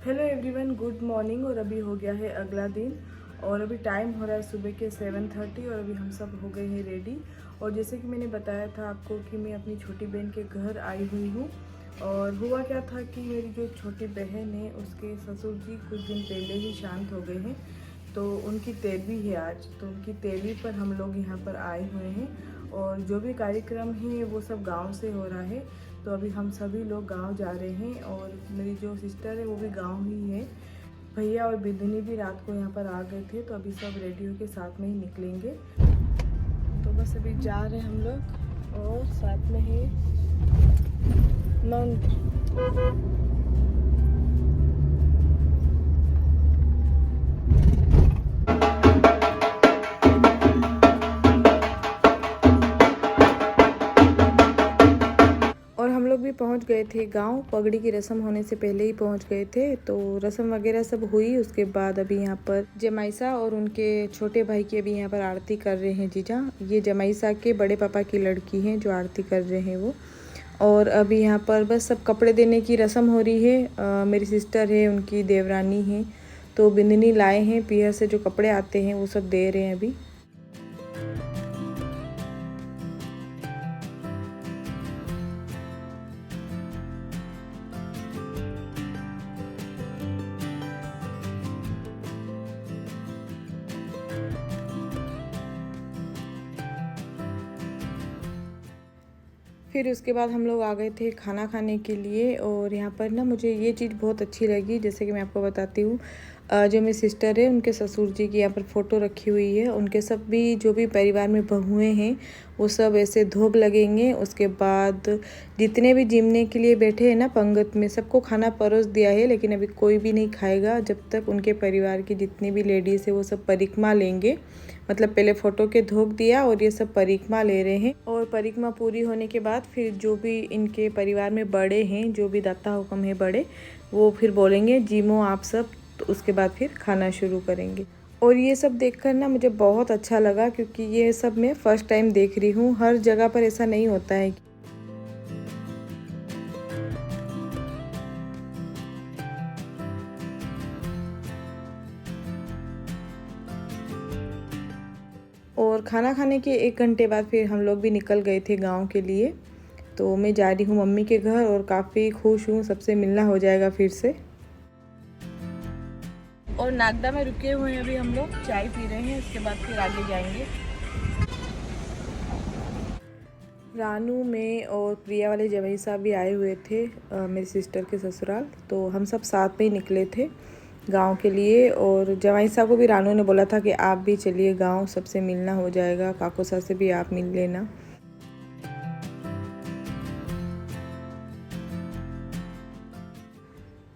Hello everyone, good morning. और अभी हो गया है अगला दिन और अभी टाइम हो रहा है सुबह के 7:30 और अभी हम सब हो गए हैं रेडी। और जैसे कि मैंने बताया था आपको कि मैं अपनी छोटी बहन के घर आई हुई हूँ। और हुआ क्या था कि मेरी जो छोटी बहन है उसके ससुर जी कुछ दिन पहले ही शांत हो गए हैं, तो उनकी 13वीं है आज। तो उनकी 13वीं पर हम लोग यहाँ पर आए हुए हैं और जो भी कार्यक्रम है वो सब गांव से हो रहा है। तो अभी हम सभी लोग गांव जा रहे हैं और मेरी जो सिस्टर है वो भी गांव ही है। भैया और बिंदनी भी रात को यहाँ पर आ गए थे, तो अभी सब रेडी होके साथ में ही निकलेंगे। तो बस अभी जा रहे हैं हम लोग और साथ में है नंद। और हम लोग भी पहुंच गए थे गांव। पगड़ी की रस्म होने से पहले ही पहुंच गए थे, तो रस्म वगैरह सब हुई। उसके बाद अभी यहाँ पर जमाईसा और उनके छोटे भाई की अभी यहाँ पर आरती कर रहे हैं जीजा। ये जमाईसा के बड़े पापा की लड़की हैं जो आरती कर रहे हैं वो। और अभी यहाँ पर बस सब कपड़े देने की रस्म हो रही है। मेरी सिस्टर है, उनकी देवरानी है, तो बिंदनी लाए हैं पीहर से जो कपड़े आते हैं वो सब दे रहे हैं अभी। फिर उसके बाद हम लोग आ गए थे खाना खाने के लिए। और यहाँ पर ना मुझे ये चीज़ बहुत अच्छी लगी, जैसे कि मैं आपको बताती हूँ। जो मेरी सिस्टर है उनके ससुर जी की यहाँ पर फ़ोटो रखी हुई है। उनके सब भी जो भी परिवार में बहुएँ हैं वो सब ऐसे धोख लगेंगे। उसके बाद जितने भी जिमने के लिए बैठे हैं ना पंगत में, सबको खाना परोस दिया है, लेकिन अभी कोई भी नहीं खाएगा जब तक उनके परिवार की जितनी भी लेडीज़ है वो सब परिक्रमा लेंगे। मतलब पहले फ़ोटो के धोख दिया और ये सब परिक्रमा ले रहे हैं। और परिक्रमा पूरी होने के बाद फिर जो भी इनके परिवार में बड़े हैं, जो भी दाता हुक्म है बड़े, वो फिर बोलेंगे जीमो आप सब, तो उसके बाद फिर खाना शुरू करेंगे। और ये सब देखकर ना मुझे बहुत अच्छा लगा, क्योंकि ये सब मैं फ़र्स्ट टाइम देख रही हूँ। हर जगह पर ऐसा नहीं होता है। और खाना खाने के 1 घंटे बाद फिर हम लोग भी निकल गए थे गांव के लिए। तो मैं जा रही हूँ मम्मी के घर और काफ़ी खुश हूँ, सबसे मिलना हो जाएगा फिर से। और नागदा में रुके हुए हैं अभी हम लोग, चाय पी रहे हैं, उसके बाद फिर आगे जाएंगे। रानू में और प्रिया वाले जवाई साहब भी आए हुए थे, मेरी सिस्टर के ससुराल। तो हम सब साथ में ही निकले थे गांव के लिए। और जवाई साहब को भी रानू ने बोला था कि आप भी चलिए गांव, सबसे मिलना हो जाएगा, काको साहब से भी आप मिल लेना।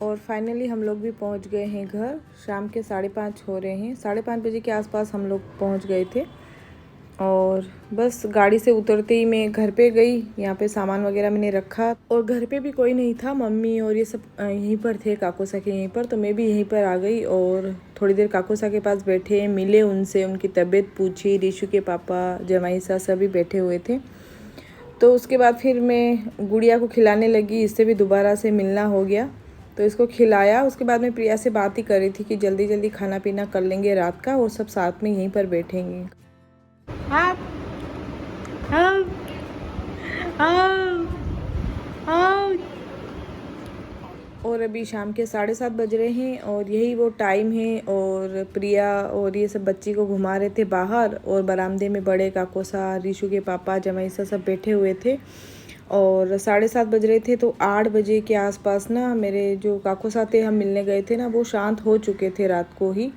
और फाइनली हम लोग भी पहुंच गए हैं घर। शाम के 5:30 हो रहे हैं, 5:30 बजे के आसपास हम लोग पहुंच गए थे। और बस गाड़ी से उतरते ही मैं घर पे गई। यहाँ पे सामान वगैरह मैंने रखा और घर पे भी कोई नहीं था, मम्मी और ये सब यहीं पर थे, काकोसा के यहीं पर। तो मैं भी यहीं पर आ गई और थोड़ी देर काकोसा के पास बैठे, मिले उनसे, उनकी तबीयत पूछी। रीशु के पापा, जमाई साहब सभी बैठे हुए थे। तो उसके बाद फिर मैं गुड़िया को खिलाने लगी, इससे भी दोबारा से मिलना हो गया, तो इसको खिलाया। उसके बाद मैं प्रिया से बात ही कर रही थी कि जल्दी जल्दी खाना पीना कर लेंगे रात का और सब साथ में यहीं पर बैठेंगे। हाँ हाँ हाँ हाँ। और अभी शाम के 7:30 बज रहे हैं और यही वो टाइम है। और प्रिया और ये सब बच्ची को घुमा रहे थे बाहर, और बरामदे में बड़े काकोसा, रीशु के पापा, जमाईसा सब बैठे हुए थे। और 7:30 बज रहे थे, तो 8 बजे के आसपास ना मेरे जो काकोसा थे, हम मिलने गए थे ना, वो शांत हो चुके थे रात को ही।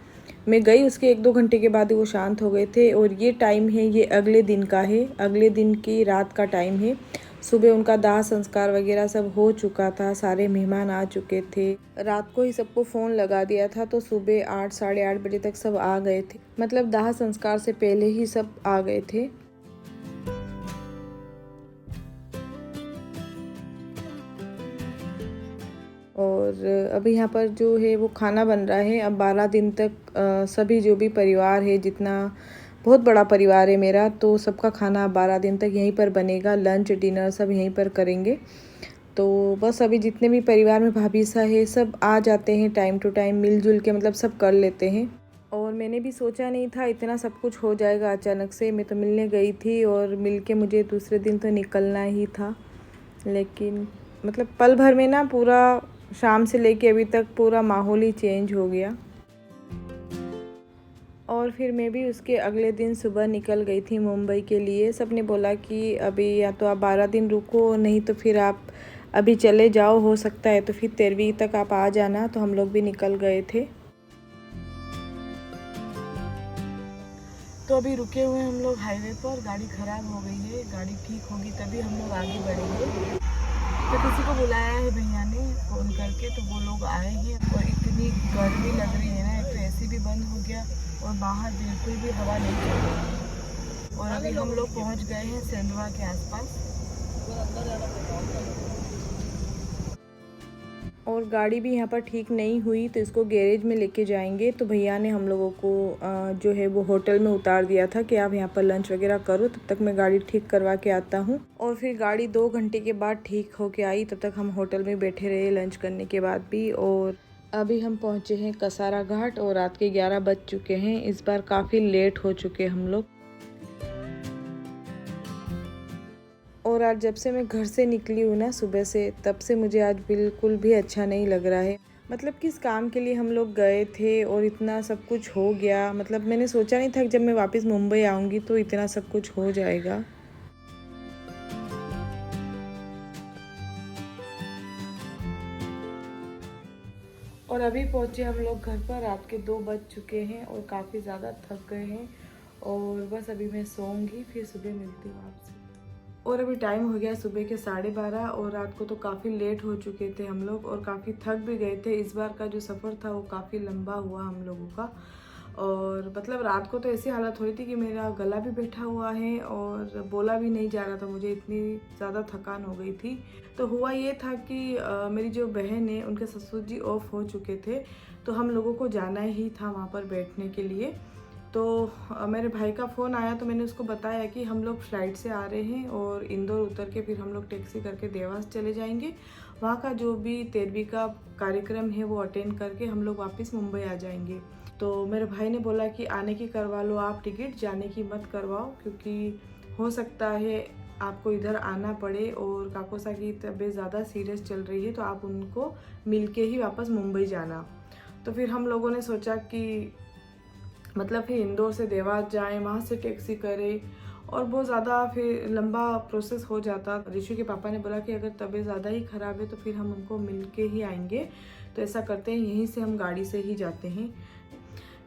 मैं गई उसके 1-2 घंटे के बाद ही वो शांत हो गए थे। और ये टाइम है, ये अगले दिन का है, अगले दिन की रात का टाइम है। सुबह उनका दाह संस्कार वगैरह सब हो चुका था, सारे मेहमान आ चुके थे। रात को ही सबको फ़ोन लगा दिया था, तो सुबह 8, 8:30 बजे तक सब आ गए थे। मतलब दाह संस्कार से पहले ही सब आ गए थे। और अभी यहाँ पर जो है वो खाना बन रहा है। अब 12 दिन तक सभी जो भी परिवार है, जितना बहुत बड़ा परिवार है मेरा, तो सबका खाना 12 दिन तक यहीं पर बनेगा। लंच डिनर सब यहीं पर करेंगे। तो बस अभी जितने भी परिवार में भाभी सा है सब आ जाते हैं टाइम टू टाइम, मिलजुल के मतलब सब कर लेते हैं। और मैंने भी सोचा नहीं था इतना सब कुछ हो जाएगा अचानक से। मैं तो मिलने गई थी और मिल के मुझे दूसरे दिन तो निकलना ही था, लेकिन मतलब पल भर में ना पूरा शाम से लेके अभी तक पूरा माहौल ही चेंज हो गया। और फिर मैं भी उसके अगले दिन सुबह निकल गई थी मुंबई के लिए। सबने बोला कि अभी या तो आप 12 दिन रुको, नहीं तो फिर आप अभी चले जाओ, हो सकता है तो फिर 13वीं तक आप आ जाना। तो हम लोग भी निकल गए थे। तो अभी रुके हुए हम लोग हाईवे पर। गाड़ी ख़राब हो गई है, गाड़ी ठीक होगी तभी हम लोग आगे बढ़ेंगे। तो किसी को बुलाया है भैया ने फ़ोन करके, तो वो लोग आए हैं। और इतनी गर्मी लग रही है ना, एक तो एसी भी बंद हो गया और बाहर बिल्कुल भी हवा नहीं चल रही है। और अभी हम लोग पहुंच गए हैं सेंधवा के आसपास। और गाड़ी भी यहाँ पर ठीक नहीं हुई तो इसको गैरेज में लेके जाएंगे। तो भैया ने हम लोगों को जो है वो होटल में उतार दिया था कि आप यहाँ पर लंच वगैरह करो, तब तक मैं गाड़ी ठीक करवा के आता हूँ। और फिर गाड़ी 2 घंटे के बाद ठीक होके आई, तब तक हम होटल में बैठे रहे लंच करने के बाद भी। और अभी हम पहुँचे हैं कसारा घाट और रात के 11 बज चुके हैं। इस बार काफ़ी लेट हो चुके हम लोग। और आज जब से मैं घर से निकली हूँ ना सुबह से, तब से मुझे आज बिल्कुल भी अच्छा नहीं लग रहा है। मतलब किस काम के लिए हम लोग गए थे और इतना सब कुछ हो गया। मतलब मैंने सोचा नहीं था कि जब मैं वापस मुंबई आऊँगी तो इतना सब कुछ हो जाएगा। और अभी पहुँचे हम लोग घर पर। रात के 2 बज चुके हैं और काफ़ी ज़्यादा थक गए हैं। और बस अभी मैं सोऊंगी, फिर सुबह मिलती हूँ आपसे। और अभी टाइम हो गया सुबह के 12:30 और रात को तो काफ़ी लेट हो चुके थे हम लोग और काफ़ी थक भी गए थे। इस बार का जो सफ़र था वो काफ़ी लंबा हुआ हम लोगों का। और मतलब रात को तो ऐसी हालत हो रही थी कि मेरा गला भी बैठा हुआ है और बोला भी नहीं जा रहा था, मुझे इतनी ज़्यादा थकान हो गई थी। तो हुआ ये था कि मेरी जो बहन है उनके ससुर जी ऑफ हो चुके थे, तो हम लोगों को जाना ही था वहाँ पर बैठने के लिए। तो मेरे भाई का फ़ोन आया तो मैंने उसको बताया कि हम लोग फ़्लाइट से आ रहे हैं और इंदौर उतर के फिर हम लोग टैक्सी करके देवास चले जाएंगे। वहाँ का जो भी 13वीं का कार्यक्रम है वो अटेंड करके हम लोग वापस मुंबई आ जाएंगे। तो मेरे भाई ने बोला कि आने की करवा लो आप टिकट, जाने की मत करवाओ, क्योंकि हो सकता है आपको इधर आना पड़े और काकोसा की तबीयत ज़्यादा सीरियस चल रही है, तो आप उनको मिल के ही वापस मुंबई जाना। तो फिर हम लोगों ने सोचा कि मतलब फिर इंदौर से देवास जाएं, वहाँ से टैक्सी करें और बहुत ज़्यादा फिर लंबा प्रोसेस हो जाता। ऋषु के पापा ने बोला कि अगर तबीयत ज़्यादा ही ख़राब है तो फिर हम उनको मिल के ही आएंगे। तो ऐसा करते हैं, यहीं से हम गाड़ी से ही जाते हैं,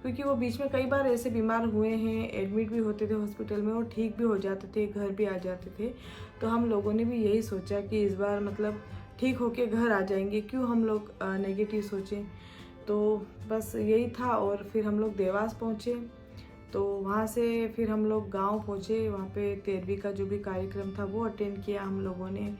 क्योंकि वो बीच में कई बार ऐसे बीमार हुए हैं, एडमिट भी होते थे हॉस्पिटल में और ठीक भी हो जाते थे, घर भी आ जाते थे। तो हम लोगों ने भी यही सोचा कि इस बार मतलब ठीक होके घर आ जाएंगे, क्यों हम लोग नेगेटिव सोचें। तो बस यही था। और फिर हम लोग देवास पहुँचे, तो वहाँ से फिर हम लोग गांव पहुँचे। वहाँ पे 13वीं का जो भी कार्यक्रम था वो अटेंड किया हम लोगों ने।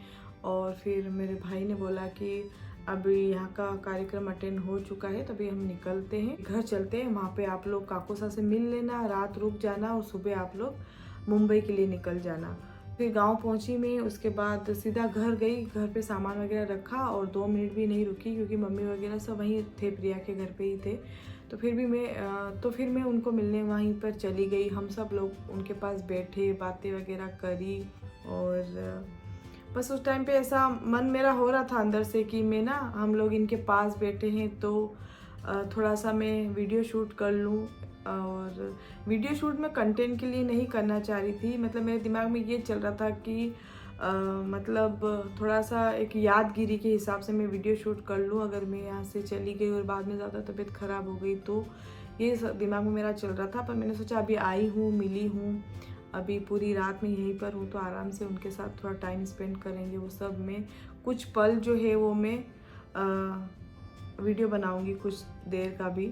और फिर मेरे भाई ने बोला कि अभी यहाँ का कार्यक्रम अटेंड हो चुका है, तभी हम निकलते हैं, घर चलते हैं। वहाँ पे आप लोग काकोसा से मिल लेना, रात रुक जाना और सुबह आप लोग मुंबई के लिए निकल जाना। फिर गांव पहुंची मैं, उसके बाद सीधा घर गई। घर पे सामान वगैरह रखा और 2 मिनट भी नहीं रुकी, क्योंकि मम्मी वगैरह सब वहीं थे, प्रिया के घर पे ही थे। तो फिर मैं उनको मिलने वहीं पर चली गई। हम सब लोग उनके पास बैठे, बातें वगैरह करी। और बस उस टाइम पे ऐसा मन मेरा हो रहा था अंदर से कि मैं ना, हम लोग इनके पास बैठे हैं तो थोड़ा सा मैं वीडियो शूट कर लूँ। और वीडियो शूट मैं कंटेंट के लिए नहीं करना चाह रही थी, मतलब मेरे दिमाग में ये चल रहा था कि मतलब थोड़ा सा एक यादगिरी के हिसाब से मैं वीडियो शूट कर लूँ। अगर मैं यहाँ से चली गई और बाद में ज़्यादा तबीयत ख़राब हो गई तो, ये दिमाग में मेरा चल रहा था। पर मैंने सोचा अभी आई हूँ, मिली हूँ, अभी पूरी रात में यहीं पर हूँ, तो आराम से उनके साथ थोड़ा टाइम स्पेंड करेंगे। वो सब में कुछ पल जो है वो मैं वीडियो बनाऊँगी कुछ देर का भी।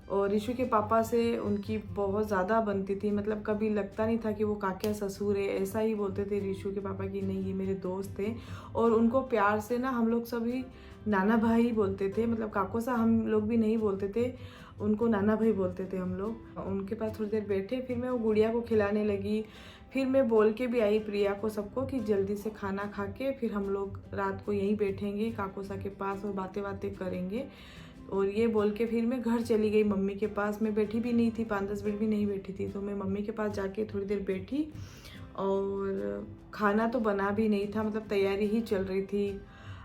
और ऋषु के पापा से उनकी बहुत ज़्यादा बनती थी, मतलब कभी लगता नहीं था कि वो काका ससुर है, ऐसा ही बोलते थे ऋषु के पापा की नहीं ये मेरे दोस्त थे। और उनको प्यार से ना हम लोग सभी नाना भाई बोलते थे, मतलब काको सा हम लोग भी नहीं बोलते थे, उनको नाना भाई बोलते थे हम लोग। उनके पास थोड़ी देर बैठे, फिर मैं वो गुड़िया को खिलाने लगी। फिर मैं बोल के भी आई प्रिया को सबको कि जल्दी से खाना खा के फिर हम लोग रात को यहीं बैठेंगे काकोसा के पास और बातें बातें करेंगे। और ये बोल के फिर मैं घर चली गई मम्मी के पास। मैं बैठी भी नहीं थी, 5-10 मिनट भी नहीं बैठी थी, तो मैं मम्मी के पास जाके थोड़ी देर बैठी। और खाना तो बना भी नहीं था, मतलब तैयारी ही चल रही थी।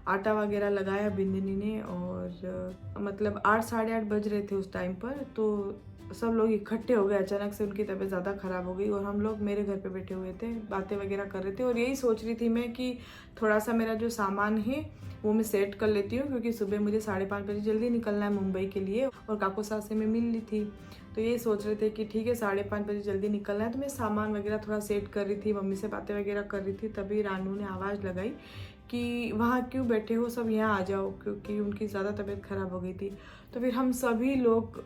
आटा वगैरह लगाया बिंदनी ने, और मतलब 8-8:30 बज रहे थे उस टाइम पर। तो सब लोग इकट्ठे हो गए, अचानक से उनकी तबीयत ज़्यादा ख़राब हो गई और हम लोग मेरे घर पे बैठे हुए थे, बातें वगैरह कर रहे थे। और यही सोच रही थी मैं कि थोड़ा सा मेरा जो सामान है वो मैं सेट कर लेती हूँ, क्योंकि सुबह मुझे 5:30 बजे जल्दी निकलना है मुंबई के लिए, और काकोसा से मैं मिल ली थी। तो यही सोच रहे थे कि ठीक है 5:30 बजे जल्दी निकलना है। तो मैं सामान वगैरह थोड़ा सेट कर रही थी, मम्मी से बातें वगैरह कर रही थी, तभी रानू ने आवाज़ लगाई कि वहाँ क्यों बैठे हो, सब यहाँ आ जाओ, क्योंकि उनकी ज़्यादा तबीयत ख़राब हो गई थी। तो फिर हम सभी लोग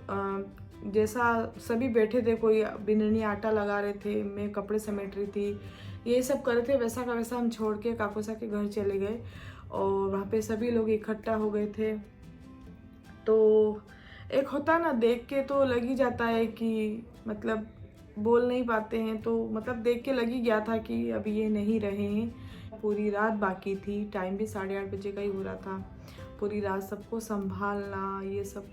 जैसा सभी बैठे थे, कोई बिननी आटा लगा रहे थे, मैं कपड़े समेट रही थी, ये सब कर रहे थे, वैसा का वैसा हम छोड़ के काकोसा के घर चले गए। और वहाँ पे सभी लोग इकट्ठा हो गए थे। तो एक होता ना, देख के तो लग ही जाता है कि मतलब बोल नहीं पाते हैं, तो मतलब देख के लग ही गया था कि अभी ये नहीं रहे हैं। पूरी रात बाकी थी, टाइम भी 8:30 बजे का ही हो रहा था। पूरी रात सबको संभालना ये सब,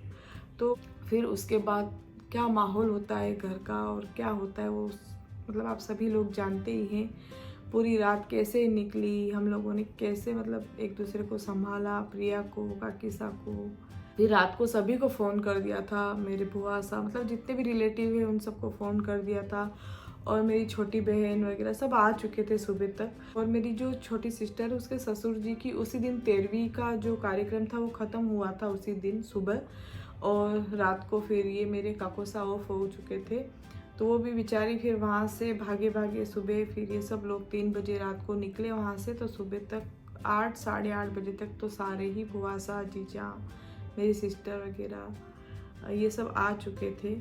तो फिर उसके बाद क्या माहौल होता है घर का और क्या होता है वो मतलब आप सभी लोग जानते ही हैं। पूरी रात कैसे निकली, हम लोगों ने कैसे मतलब एक दूसरे को संभाला, प्रिया को, काकीसा को। फिर रात को सभी को फ़ोन कर दिया था, मेरे बुआ सा मतलब जितने भी रिलेटिव हैं उन सबको फ़ोन कर दिया था। और मेरी छोटी बहन वगैरह सब आ चुके थे सुबह तक। और मेरी जो छोटी सिस्टर, उसके ससुर जी की उसी दिन 13वीं का जो कार्यक्रम था वो ख़त्म हुआ था उसी दिन सुबह। और रात को फिर ये मेरे काकोसा ऑफ हो चुके थे, तो वो भी बेचारी फिर वहाँ से भागे भागे सुबह फिर ये सब लोग 3 बजे रात को निकले वहाँ से। तो सुबह तक 8-8:30 बजे तक तो सारे ही बुआ सा, जीजा, मेरी सिस्टर वगैरह ये सब आ चुके थे।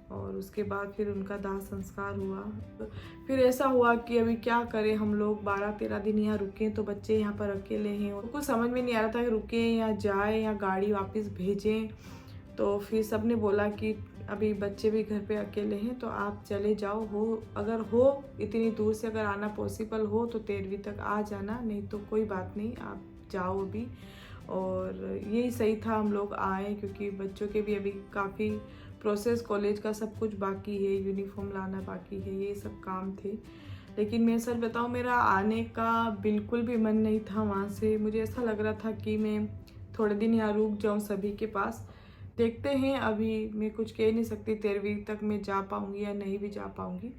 और उसके बाद फिर उनका दाह संस्कार हुआ। फिर ऐसा हुआ कि अभी क्या करें, हम लोग 12-13 दिन यहाँ रुके, तो बच्चे यहाँ पर अकेले हैं, और कुछ समझ में नहीं आ रहा था कि रुके या जाए या गाड़ी वापस भेजें। तो फिर सब ने बोला कि अभी बच्चे भी घर पे अकेले हैं तो आप चले जाओ, हो अगर हो इतनी दूर से अगर आना पॉसिबल हो तो 13वीं तक आ जाना, नहीं तो कोई बात नहीं आप जाओ अभी। और यही सही था हम लोग आए, क्योंकि बच्चों के भी अभी काफ़ी प्रोसेस, कॉलेज का सब कुछ बाकी है, यूनिफॉर्म लाना बाकी है, ये सब काम थे। लेकिन मैं सर बताऊँ, मेरा आने का बिल्कुल भी मन नहीं था वहाँ से। मुझे ऐसा लग रहा था कि मैं थोड़े दिन यहाँ रुक जाऊँ सभी के पास। देखते हैं, अभी मैं कुछ कह नहीं सकती 13वीं तक मैं जा पाऊँगी या नहीं भी जा पाऊँगी।